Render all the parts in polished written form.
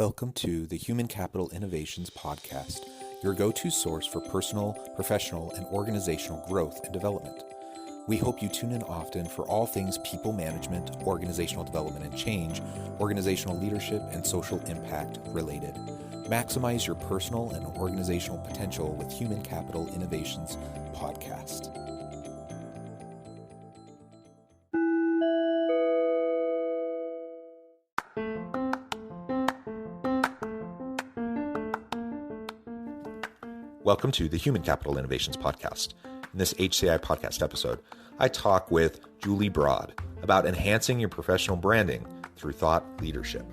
Welcome to the Human Capital Innovations Podcast, your go-to source for personal, professional, and organizational growth and development. We hope you tune in often for all things people management, organizational development and change, organizational leadership, and social impact related. Maximize your personal and organizational potential with Human Capital Innovations Podcast. Welcome to the Human Capital Innovations Podcast. In this HCI podcast episode, I talk with Julie Broad about enhancing your professional branding through thought leadership.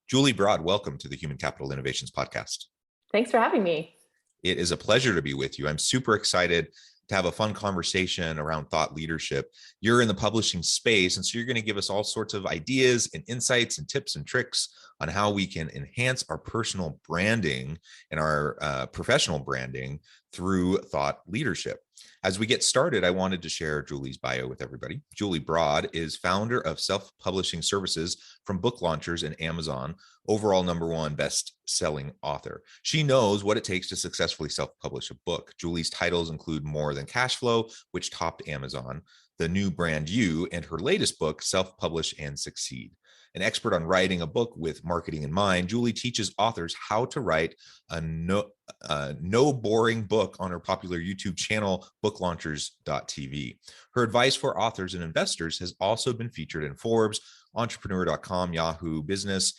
Julie Broad, welcome to the Human Capital Innovations Podcast. Thanks for having me. It is a pleasure to be with you. I'm super excited to have a fun conversation around thought leadership. You're in the publishing space, and so you're going to give us all sorts of ideas and insights and tips and tricks on how we can enhance our personal branding and our professional branding through thought leadership. As we get started, I wanted to share Julie's bio with everybody. Julie Broad is founder of self-publishing services from book launchers and Amazon, overall #1 best-selling author. She knows what it takes to successfully self-publish a book. Julie's titles include More Than Cash Flow, which topped Amazon, The New Brand You, and her latest book, Self-Publish and Succeed. An expert on writing a book with marketing in mind, Julie teaches authors how to write a no boring book on her popular YouTube channel, booklaunchers.tv. Her advice for authors and investors has also been featured in Forbes, Entrepreneur.com, Yahoo Business,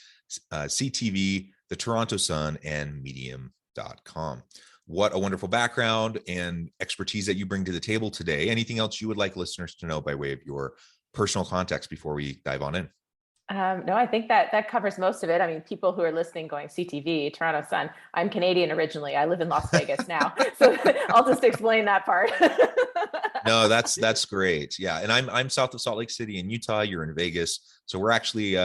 CTV, The Toronto Sun, and Medium.com. What a wonderful background and expertise that you bring to the table today. Anything else you would like listeners to know by way of your personal context before we dive on in? No, I think that covers most of it. I mean, people who are listening going CTV, Toronto Sun. I'm Canadian originally. I live in Las Vegas now. So I'll just explain that part. No, that's great. Yeah. And I'm south of Salt Lake City in Utah. You're in Vegas. So we're actually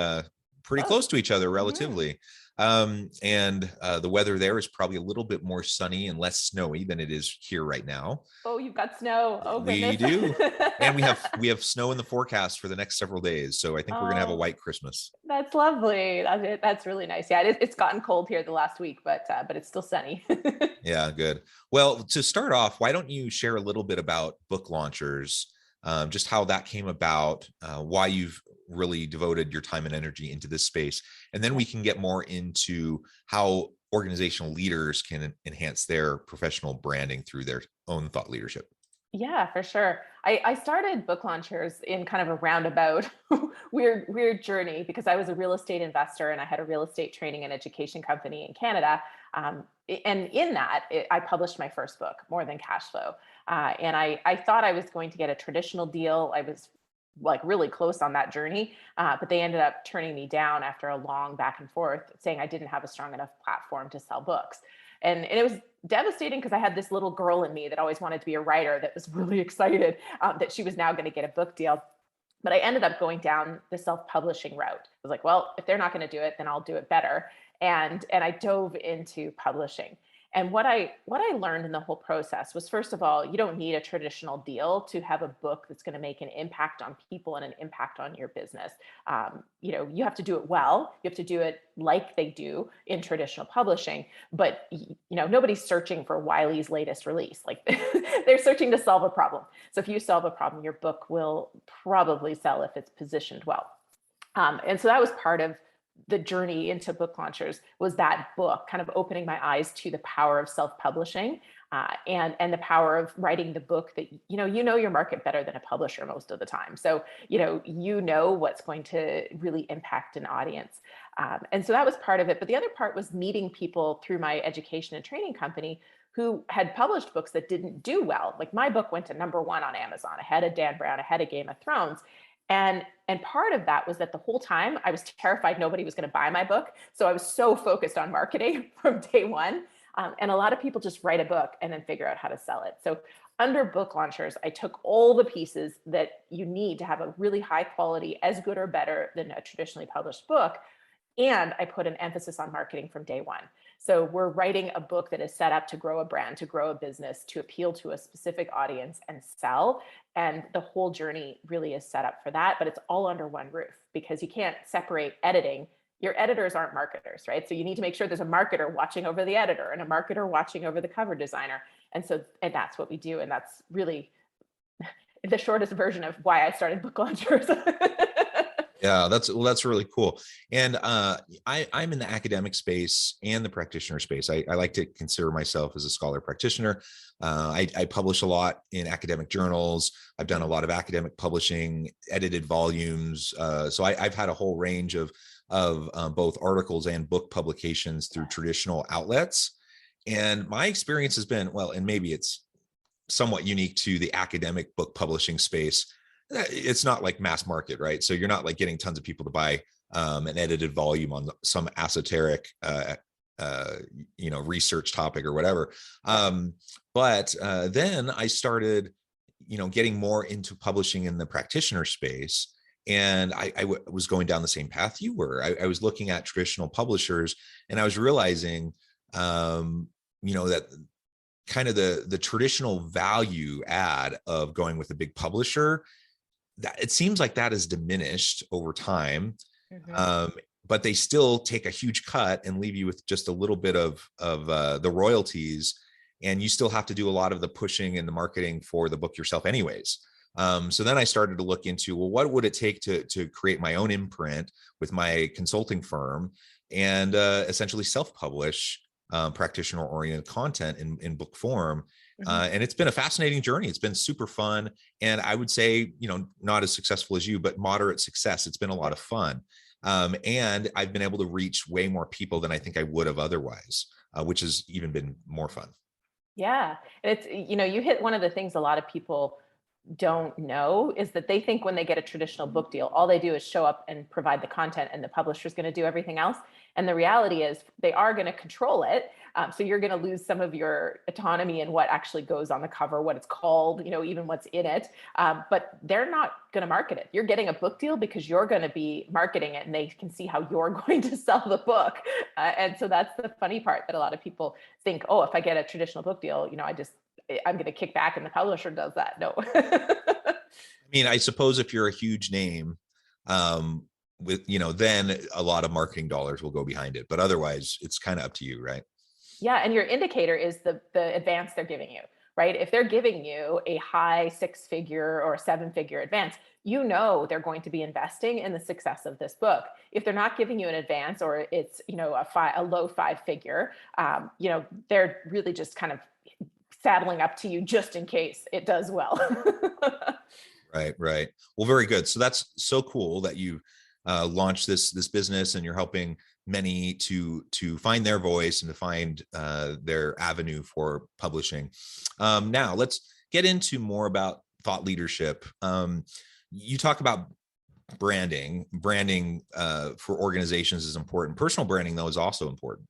pretty close to each other relatively. And the weather there is probably a little bit more sunny and less snowy than it is here right now. Oh, you've got snow. Oh, we goodness. do. And we have snow in the forecast for the next several days. So I think we're going to have a white Christmas. That's lovely. That's really nice. Yeah, it's gotten cold here the last week, but it's still sunny. Yeah, good. Well, to start off, why don't you share a little bit about Book Launchers, just how that came about, why you've really devoted your time and energy into this space. And then we can get more into how organizational leaders can enhance their professional branding through their own thought leadership. Yeah, for sure. I started Book Launchers in kind of a roundabout weird journey because I was a real estate investor and I had a real estate training and education company in Canada. And in that, I published my first book, More Than Cash Flow. And I thought I was going to get a traditional deal. I was like really close on that journey, but they ended up turning me down after a long back and forth, saying I didn't have a strong enough platform to sell books. And it was devastating because I had this little girl in me that always wanted to be a writer that was really excited that she was now going to get a book deal. But I ended up going down the self-publishing route. I was like, well, if they're not going to do it, then I'll do it better. And I dove into publishing. And what I learned in the whole process was, first of all, you don't need a traditional deal to have a book that's going to make an impact on people and an impact on your business. You have to do it well. You have to do it like they do in traditional publishing. But nobody's searching for Wiley's latest release. Like they're searching to solve a problem. So if you solve a problem, your book will probably sell if it's positioned well. And so that was part of the journey into Book Launchers, was that book kind of opening my eyes to the power of self-publishing and the power of writing the book that, you know your market better than a publisher most of the time. So, you know what's going to really impact an audience. And so that was part of it. But the other part was meeting people through my education and training company who had published books that didn't do well. Like my book went to #1 on Amazon, ahead of Dan Brown, ahead of Game of Thrones. And part of that was that the whole time I was terrified nobody was going to buy my book. So I was so focused on marketing from day one. And a lot of people just write a book and then figure out how to sell it. So under book launchers, I took all the pieces that you need to have a really high quality, as good or better than a traditionally published book, and I put an emphasis on marketing from day one. So we're writing a book that is set up to grow a brand, to grow a business, to appeal to a specific audience and sell. And the whole journey really is set up for that, but it's all under one roof because you can't separate editing. Your editors aren't marketers, right? So you need to make sure there's a marketer watching over the editor and a marketer watching over the cover designer. And that's what we do. And that's really the shortest version of why I started book launchers. Yeah, that's really cool. And I'm in the academic space and the practitioner space. I like to consider myself as a scholar practitioner. I publish a lot in academic journals. I've done a lot of academic publishing, edited volumes. So I've had a whole range of both articles and book publications through traditional outlets. And my experience has been, well, and maybe it's somewhat unique to the academic book publishing space. It's not like mass market, right? So you're not like getting tons of people to buy an edited volume on some esoteric, research topic or whatever. But then I started, getting more into publishing in the practitioner space. And I was going down the same path you were. I was looking at traditional publishers, and I was realizing, that kind of the traditional value add of going with a big publisher, that it seems like that is diminished over time. Mm-hmm. But they still take a huge cut and leave you with just a little bit of the royalties, and you still have to do a lot of the pushing and the marketing for the book yourself anyways. So then I started to look into, well, what would it take to create my own imprint with my consulting firm and essentially self-publish practitioner-oriented content in book form. And it's been a fascinating journey. It's been super fun. And I would say, not as successful as you, but moderate success. It's been a lot of fun. And I've been able to reach way more people than I think I would have otherwise, which has even been more fun. Yeah. And it's, you hit one of the things a lot of people don't know is that they think when they get a traditional book deal, all they do is show up and provide the content and the publisher is going to do everything else. And the reality is they are going to control it. So you're going to lose some of your autonomy in what actually goes on the cover, what it's called, even what's in it. But they're not going to market it. You're getting a book deal because you're going to be marketing it and they can see how you're going to sell the book. And so that's the funny part that a lot of people think, oh, if I get a traditional book deal, I'm going to kick back and the publisher does that. No. I mean, I suppose if you're a huge name, then a lot of marketing dollars will go behind it. But otherwise, it's kind of up to you, right? Yeah. And your indicator is the advance they're giving you, right? If they're giving you a high 6-figure or 7-figure advance, they're going to be investing in the success of this book. If they're not giving you an advance or it's, a low 5-figure, they're really just kind of saddling up to you just in case it does well. Right. Well, very good. So that's so cool that you launched this business and you're helping many to find their voice and to find their avenue for publishing. Now let's get into more about thought leadership. You talk about branding for organizations is important. Personal branding, though, is also important.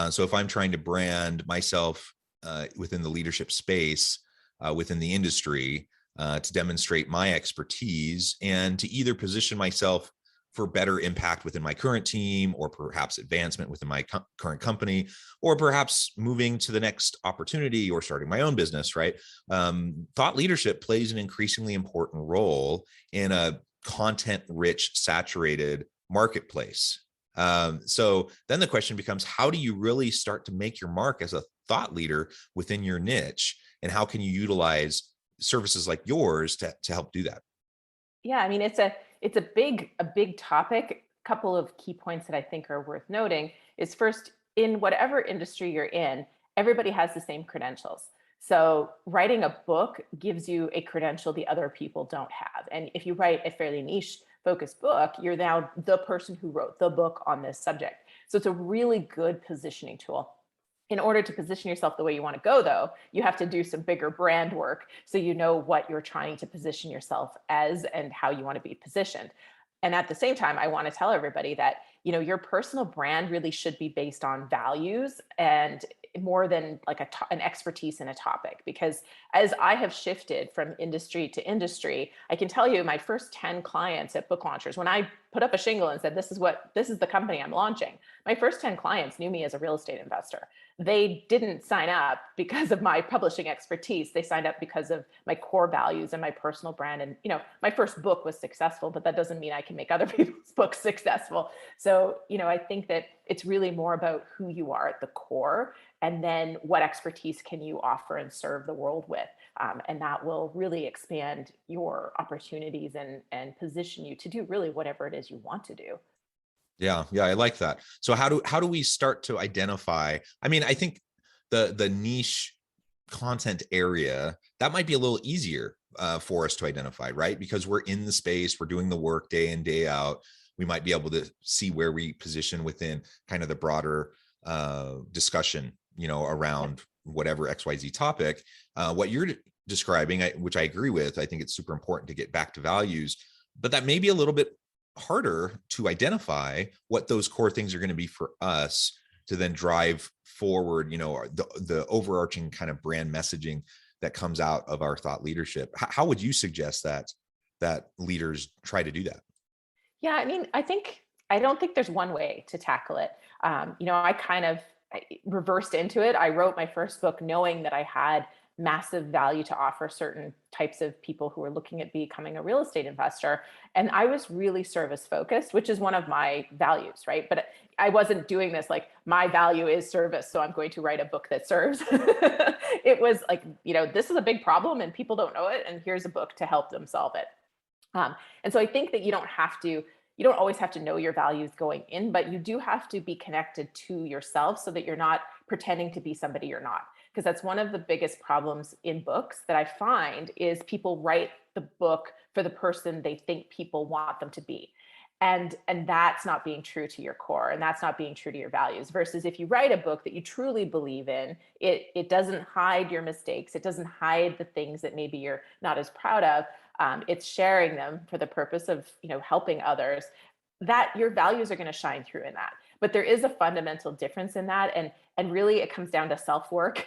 So if I'm trying to brand myself within the leadership space, within the industry, to demonstrate my expertise and to either position myself for better impact within my current team, or perhaps advancement within my current company, or perhaps moving to the next opportunity or starting my own business, right? Thought leadership plays an increasingly important role in a content-rich, saturated marketplace. So then the question becomes, how do you really start to make your mark as a thought leader within your niche? And how can you utilize services like yours to help do that? Yeah, I mean, it's a big topic. A couple of key points that I think are worth noting is, first, in whatever industry you're in, everybody has the same credentials. So writing a book gives you a credential the other people don't have. And if you write a fairly niche focused book, you're now the person who wrote the book on this subject. So it's a really good positioning tool. In order to position yourself the way you want to go, though, you have to do some bigger brand work so you know what you're trying to position yourself as and how you want to be positioned. And at the same time, I want to tell everybody that, your personal brand really should be based on values and more than like an expertise in a topic. Because as I have shifted from industry to industry, I can tell you my first 10 clients at book launchers, when I put up a shingle and said, this is the company I'm launching, my first 10 clients knew me as a real estate investor. They didn't sign up because of my publishing expertise. They signed up because of my core values and my personal brand. And, my first book was successful, but that doesn't mean I can make other people's books successful. So, I think that it's really more about who you are at the core, and then what expertise can you offer and serve the world with. And that will really expand your opportunities and position you to do really whatever it is you want to do. Yeah, I like that. So how do we start to identify? I mean, I think the niche content area, that might be a little easier for us to identify, right? Because we're in the space, we're doing the work day in, day out. We might be able to see where we position within kind of the broader discussion, around whatever XYZ topic. What you're describing, which I agree with, I think it's super important to get back to values, but that may be a little bit harder to identify what those core things are going to be for us to then drive forward, the overarching kind of brand messaging that comes out of our thought leadership. How would you suggest that leaders try to do that? Yeah, I mean, I don't think there's one way to tackle it. I reversed into it. I wrote my first book knowing that I had massive value to offer certain types of people who are looking at becoming a real estate investor. And I was really service focused, which is one of my values, right? But I wasn't doing this like my value is service, so I'm going to write a book that serves. It was like, this is a big problem and people don't know it, and here's a book to help them solve it. And so I think that you don't always have to know your values going in, but you do have to be connected to yourself so that you're not pretending to be somebody you're not. Because that's one of the biggest problems in books that I find is people write the book for the person they think people want them to be. And that's not being true to your core, and that's not being true to your values. Versus if you write a book that you truly believe in, it doesn't hide your mistakes. It doesn't hide the things that maybe you're not as proud of. It's sharing them for the purpose of, helping others, that your values are going to shine through in that. But there is a fundamental difference in that. And really it comes down to self-work.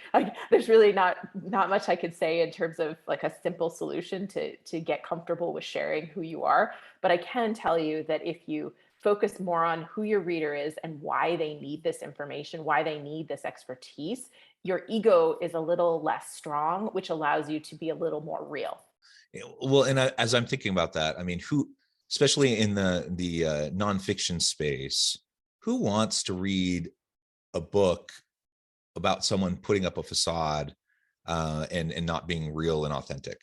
There's really not much I could say in terms of like a simple solution to get comfortable with sharing who you are. But I can tell you that if you focus more on who your reader is and why they need this information, why they need this expertise, your ego is a little less strong, which allows you to be a little more real. Well, and as I'm thinking about that, I mean, especially in the nonfiction space, who wants to read a book about someone putting up a facade and not being real and authentic?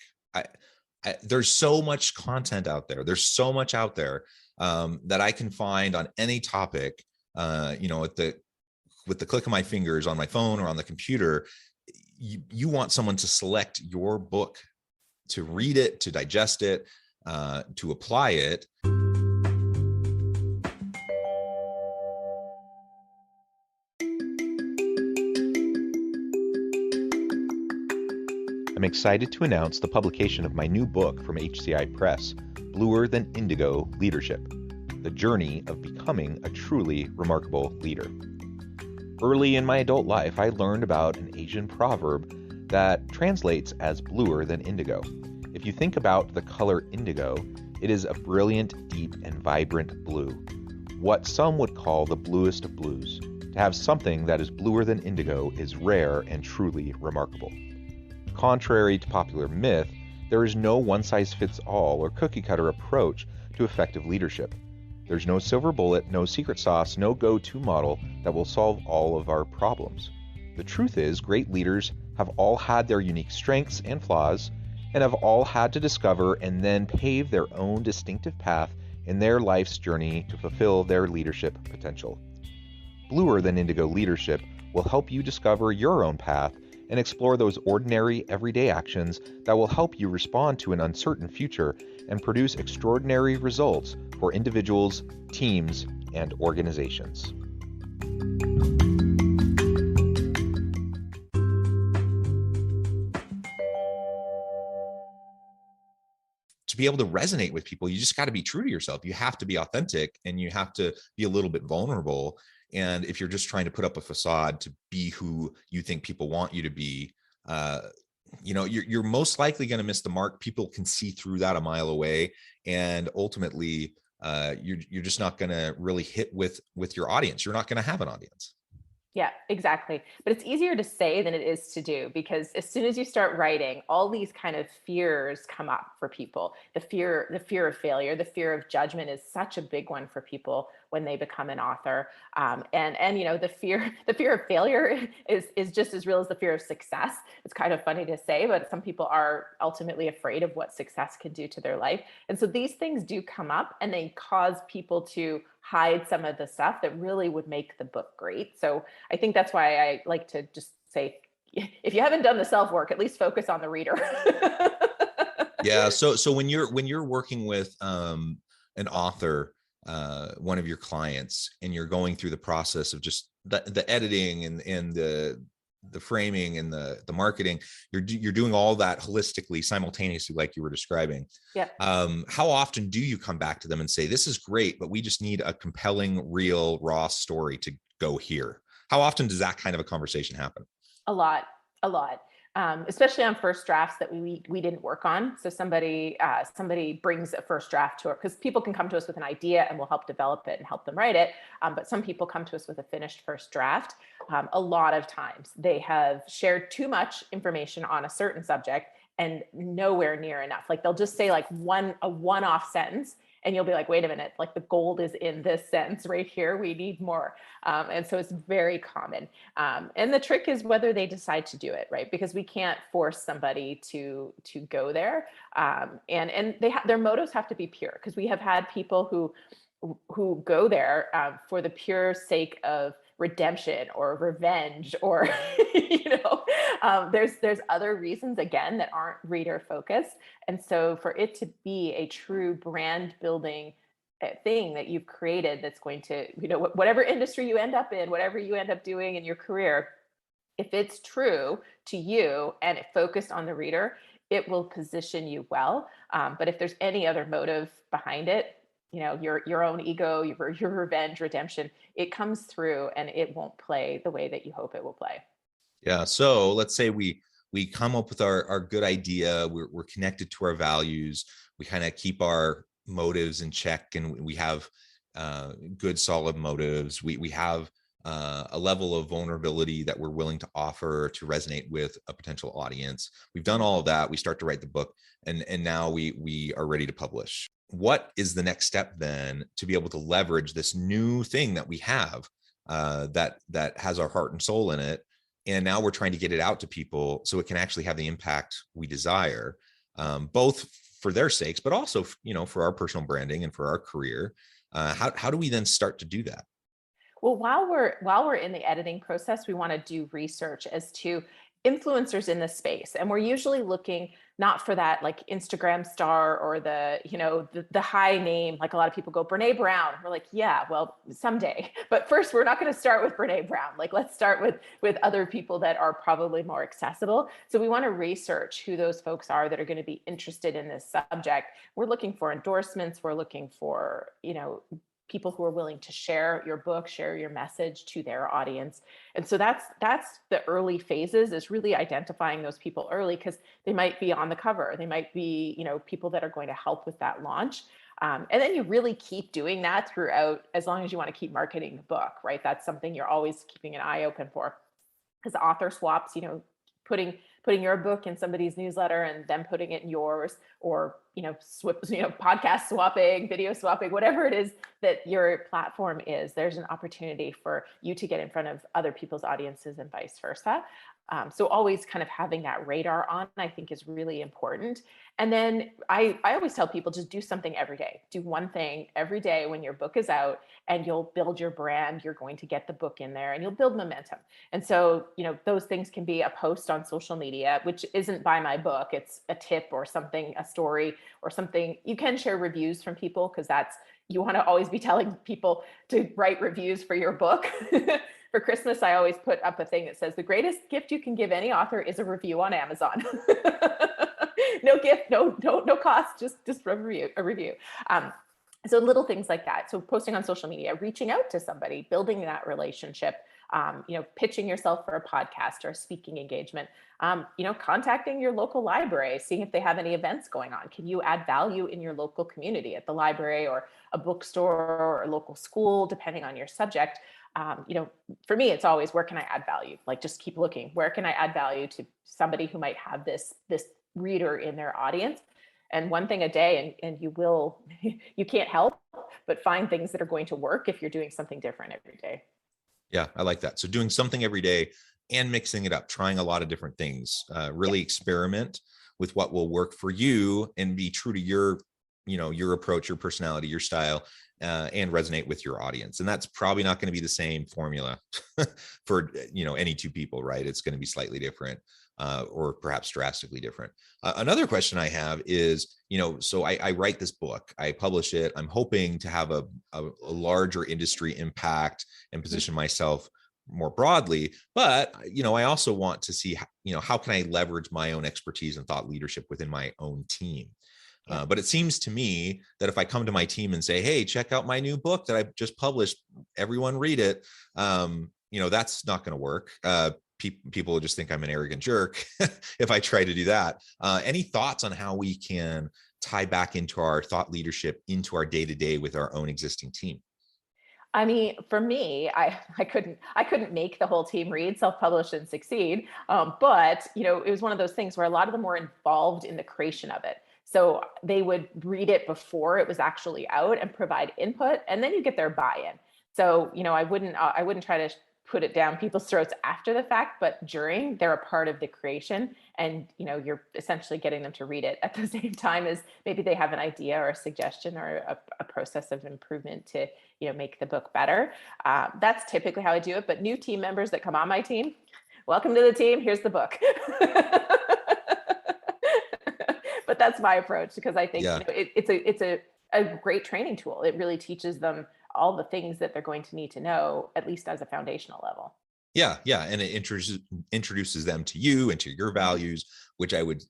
There's so much content out there. There's so much out there that I can find on any topic. With the click of my fingers on my phone or on the computer, you want someone to select your book, to read it, to digest it, to apply it. I'm excited to announce the publication of my new book from HCI Press, Bluer Than Indigo Leadership: The Journey of Becoming a Truly Remarkable Leader. Early in my adult life, I learned about an Asian proverb that translates as bluer than indigo. If you think about the color indigo, it is a brilliant, deep, and vibrant blue, what some would call the bluest of blues. To have something that is bluer than indigo is rare and truly remarkable. Contrary to popular myth, there is no one-size-fits-all or cookie-cutter approach to effective leadership. There's no silver bullet, no secret sauce, no go-to model that will solve all of our problems. The truth is, great leaders have all had their unique strengths and flaws, and have all had to discover and then pave their own distinctive path in their life's journey to fulfill their leadership potential. Bluer Than Indigo Leadership will help you discover your own path and explore those ordinary, everyday actions that will help you respond to an uncertain future and produce extraordinary results for individuals, teams, and organizations. To to be able to resonate with people, you just got to be true to yourself. You have to be authentic, and you have to be a little bit vulnerable. And if you're just trying to put up a facade to be who you think people want you to be, you're most likely going to miss the mark. People can see through that a mile away, and ultimately, you're just not going to really hit with your audience. You're not going to have an audience. Yeah, exactly. But it's easier to say than it is to do, because as soon as you start writing, all these kind of fears come up for people. The fear of failure, the fear of judgment is such a big one for people when they become an author. And the fear of failure is just as real as the fear of success. It's kind of funny to say, but some people are ultimately afraid of what success can do to their life. And so these things do come up, and they cause people to hide some of the stuff that really would make the book great. So I think that's why I like to just say, if you haven't done the self work, at least focus on the reader. Yeah. So when you're working with an author, one of your clients, and you're going through the process of just the editing and the framing and the marketing, you're doing all that holistically, simultaneously, like you were describing. Yeah. How often do you come back to them and say, this is great, but we just need a compelling, real, raw story to go here? How often does that kind of a conversation happen? A lot, a lot. Especially on first drafts that we didn't work on. So somebody brings a first draft to it, because people can come to us with an idea and we'll help develop it and help them write it. But some people come to us with a finished first draft. A lot of times they have shared too much information on a certain subject and nowhere near enough. Like they'll just say like a one-off sentence, and you'll be like, wait a minute, like the gold is in this sentence right here. We need more. And so it's very common. And the trick is whether they decide to do it, right? Because we can't force somebody to go there. And their motives have to be pure, because we have had people who go there for the pure sake of redemption or revenge, or there's other reasons, again, that aren't reader focused. And so for it to be a true brand building thing that you've created, that's going to, whatever industry you end up in, whatever you end up doing in your career, if it's true to you and it focused on the reader, it will position you well. But if there's any other motive behind it, your own ego, your revenge, redemption, it comes through and it won't play the way that you hope it will play. Yeah. So let's say we come up with our good idea. We're connected to our values. We kind of keep our motives in check, and we have good, solid motives. We have a level of vulnerability that we're willing to offer to resonate with a potential audience. We've done all of that. We start to write the book, and now we are ready to publish. What is the next step then to be able to leverage this new thing that we have that has our heart and soul in it? And now we're trying to get it out to people so it can actually have the impact we desire, both for their sakes, but also, for our personal branding and for our career. How do we then start to do that? Well, while we're in the editing process, we want to do research as to influencers in this space, and we're usually looking not for that like Instagram star or the high name. Like a lot of people go Brene Brown. We're like, yeah, well, someday. But first, we're not going to start with Brene Brown. Like, let's start with other people that are probably more accessible. So we want to research who those folks are that are going to be interested in this subject. We're looking for endorsements. We're looking for people who are willing to share your book, share your message to their audience. And so that's the early phases, is really identifying those people early, because they might be on the cover. They might be, people that are going to help with that launch. And then you really keep doing that throughout, as long as you want to keep marketing the book, right? That's something you're always keeping an eye open for, because author swaps, putting your book in somebody's newsletter and then putting it in yours, or podcast swapping, video swapping, whatever it is that your platform is, there's an opportunity for you to get in front of other people's audiences and vice versa. So always kind of having that radar on, I think, is really important. And then I always tell people, just do something every day. Do one thing every day when your book is out, and you'll build your brand. You're going to get the book in there and you'll build momentum. And so, those things can be a post on social media, which isn't buy my book. It's a tip or something, a story or something. You can share reviews from people, because you want to always be telling people to write reviews for your book. For Christmas, I always put up a thing that says the greatest gift you can give any author is a review on Amazon. No gift, no cost, just a review. Um, so little things like that. So posting on social media, reaching out to somebody, building that relationship, pitching yourself for a podcast or a speaking engagement, contacting your local library, seeing if they have any events going on. Can you add value in your local community at the library or a bookstore or a local school, depending on your subject? For me, it's always, where can I add value? Like, just keep looking. Where can I add value to somebody who might have this reader in their audience? And one thing a day, and you can't help but find things that are going to work if you're doing something different every day. Yeah, I like that. So doing something every day and mixing it up, trying a lot of different things, really experiment with what will work for you and be true to your approach, your personality, your style, and resonate with your audience. And that's probably not going to be the same formula for, any two people, right? It's going to be slightly different, or perhaps drastically different. Another question I have is, so I write this book, I publish it. I'm hoping to have a larger industry impact and position myself more broadly. But, I also want to see, how can I leverage my own expertise and thought leadership within my own team? But it seems to me that if I come to my team and say, hey, check out my new book that I just published, everyone read it, that's not going to work. People will just think I'm an arrogant jerk if I try to do that. Any thoughts on how we can tie back into our thought leadership into our day-to-day with our own existing team? I mean, for me, I couldn't make the whole team read, self-publish and succeed. But it was one of those things where a lot of them were involved in the creation of it. So they would read it before it was actually out and provide input, and then you get their buy-in. So I wouldn't try to put it down people's throats after the fact, but during, they're a part of the creation, and you're essentially getting them to read it at the same time as maybe they have an idea or a suggestion or a process of improvement to make the book better. That's typically how I do it. But new team members that come on my team, welcome to the team. Here's the book. But that's my approach, because I think it's a great training tool. It really teaches them all the things that they're going to need to know, at least as a foundational level. Yeah, and it introduces them to you and to your values, which I would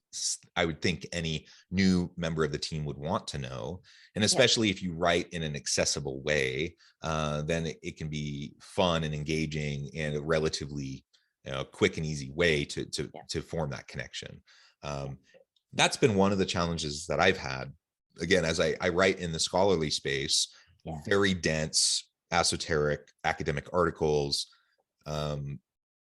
think any new member of the team would want to know. And especially if you write in an accessible way, then it can be fun and engaging and a relatively quick and easy way to form that connection. That's been one of the challenges that I've had. Again, as I write in the scholarly space, very dense, esoteric academic articles, and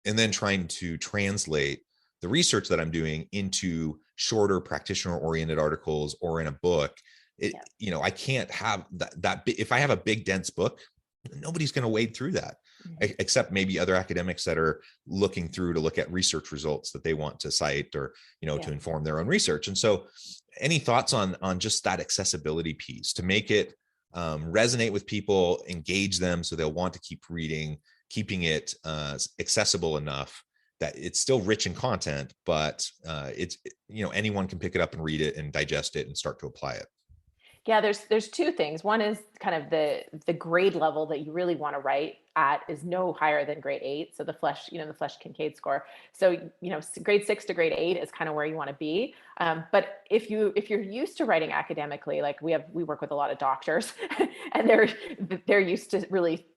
then trying to translate the research that I'm doing into shorter practitioner-oriented articles or in a book. I can't have that. If I have a big, dense book, nobody's going to wade through that, except maybe other academics that are looking through to look at research results that they want to cite or, to inform their own research. And so any thoughts on just that accessibility piece to make it resonate with people, engage them so they'll want to keep reading, keeping it accessible enough that it's still rich in content, but it's, anyone can pick it up and read it and digest it and start to apply it? Yeah, there's two things. One is kind of the grade level that you really want to write at is no higher than grade 8. So the Flesch Kincaid score. So grade 6 to grade 8 is kind of where you want to be. But if you're used to writing academically, like we work with a lot of doctors, and they're used to really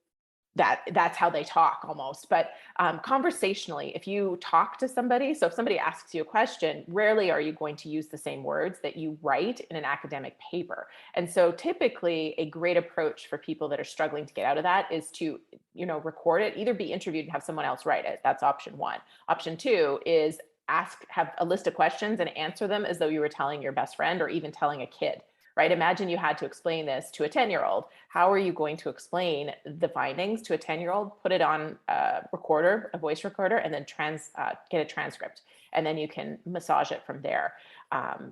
that's how they talk almost. But conversationally, if you talk to somebody, so if somebody asks you a question, rarely are you going to use the same words that you write in an academic paper. And so typically a great approach for people that are struggling to get out of that is to, record it, either be interviewed and have someone else write it. That's option one. Option two is have a list of questions and answer them as though you were telling your best friend or even telling a kid. Right? Imagine you had to explain this to a 10-year-old. How are you going to explain the findings to a 10-year-old? Put it on a recorder, a voice recorder, and then get a transcript. And then you can massage it from there.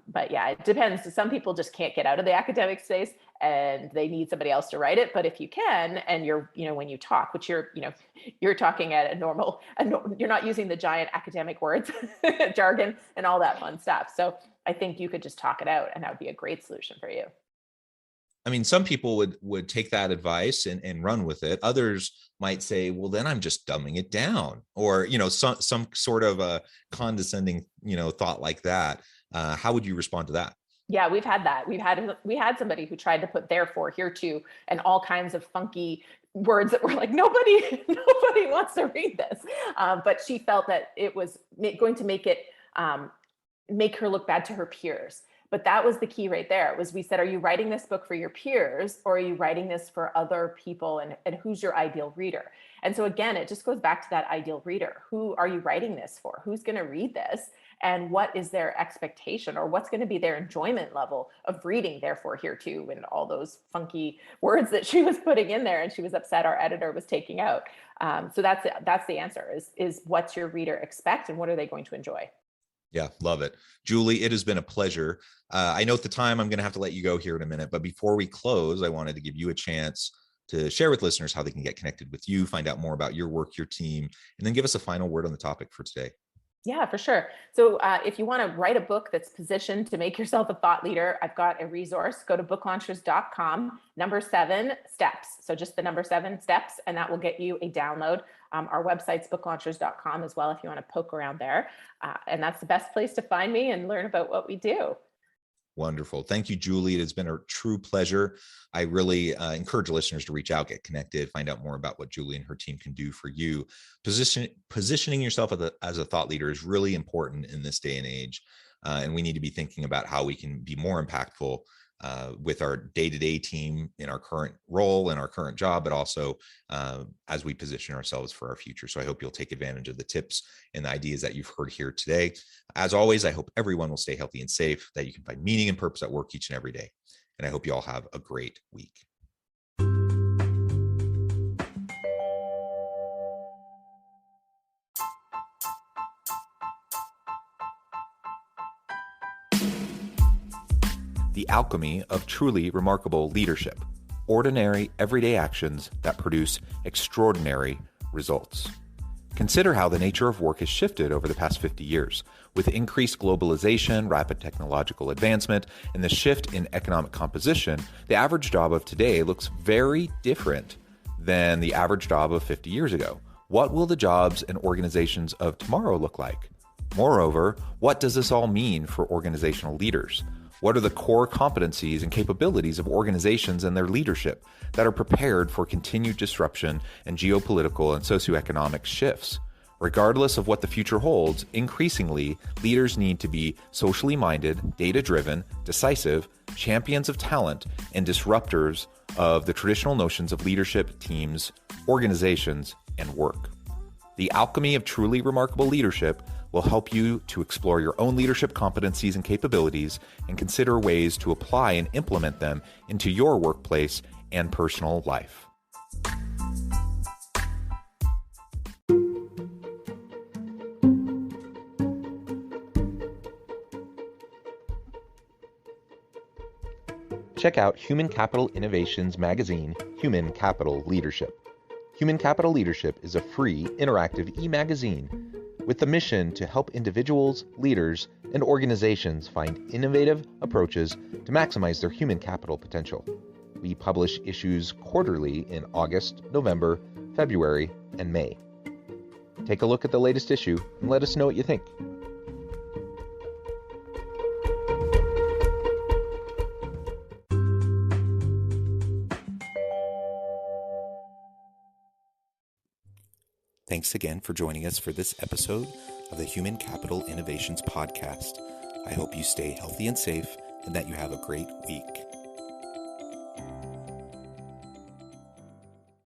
But yeah, it depends. Some people just can't get out of the academic space and they need somebody else to write it. But if you can, and you're, when you talk, which you're talking at a normal, you're not using the giant academic words, jargon and all that fun stuff. So I think you could just talk it out, and that would be a great solution for you. I mean, some people would take that advice and run with it. Others might say, well, then I'm just dumbing it down, or, some sort of a condescending, thought like that. How would you respond to that? Yeah, we've had that. We had somebody who tried to put therefore, here too, and all kinds of funky words that were like, nobody, nobody wants to read this. But she felt that it was going to make it make her look bad to her peers. But that was the key right there. Was we said, are you writing this book for your peers, or are you writing this for other people? And who's your ideal reader? And so again, it just goes back to that ideal reader. Who are you writing this for? Who's going to read this? And what is their expectation, or what's going to be their enjoyment level of reading therefore, here too, and all those funky words that she was putting in there and she was upset our editor was taking out. So that's the answer, is what's your reader expect and what are they going to enjoy? Yeah, love it. Julie, it has been a pleasure. I know at the time I'm going to have to let you go here in a minute, but before we close, I wanted to give you a chance to share with listeners how they can get connected with you, find out more about your work, your team, and then give us a final word on the topic for today. Yeah, for sure. So if you want to write a book that's positioned to make yourself a thought leader, I've got a resource. Go to booklaunchers.com, number 7 steps. So just the number 7 steps, and that will get you a download. Our website's booklaunchers.com as well, if you want to poke around there. And that's the best place to find me and learn about what we do. Wonderful. Thank you, Julie. It has been a true pleasure. I really encourage listeners to reach out, get connected, find out more about what Julie and her team can do for you. Positioning yourself as a thought leader is really important in this day and age. And we need to be thinking about how we can be more impactful with our day-to-day team in our current role and our current job, but also as we position ourselves for our future. So I hope you'll take advantage of the tips and the ideas that you've heard here today. As always, I hope everyone will stay healthy and safe, that you can find meaning and purpose at work each and every day. And I hope you all have a great week. The alchemy of truly remarkable leadership. Ordinary, everyday actions that produce extraordinary results. Consider how the nature of work has shifted over the past 50 years. With increased globalization, rapid technological advancement, and the shift in economic composition, the average job of today looks very different than the average job of 50 years ago. What will the jobs and organizations of tomorrow look like? Moreover, what does this all mean for organizational leaders? What are the core competencies and capabilities of organizations and their leadership that are prepared for continued disruption and geopolitical and socioeconomic shifts? Regardless of what the future holds, increasingly, leaders need to be socially minded, data-driven, decisive, champions of talent, and disruptors of the traditional notions of leadership, teams, organizations, and work. The alchemy of truly remarkable leadership will help you to explore your own leadership competencies and capabilities and consider ways to apply and implement them into your workplace and personal life. Check out Human Capital Innovations magazine, Human Capital Leadership. Human Capital Leadership is a free, interactive e-magazine with the mission to help individuals, leaders, and organizations find innovative approaches to maximize their human capital potential. We publish issues quarterly in August, November, February, and May. Take a look at the latest issue and let us know what you think. Thanks again for joining us for this episode of the Human Capital Innovations Podcast. I hope you stay healthy and safe and that you have a great week.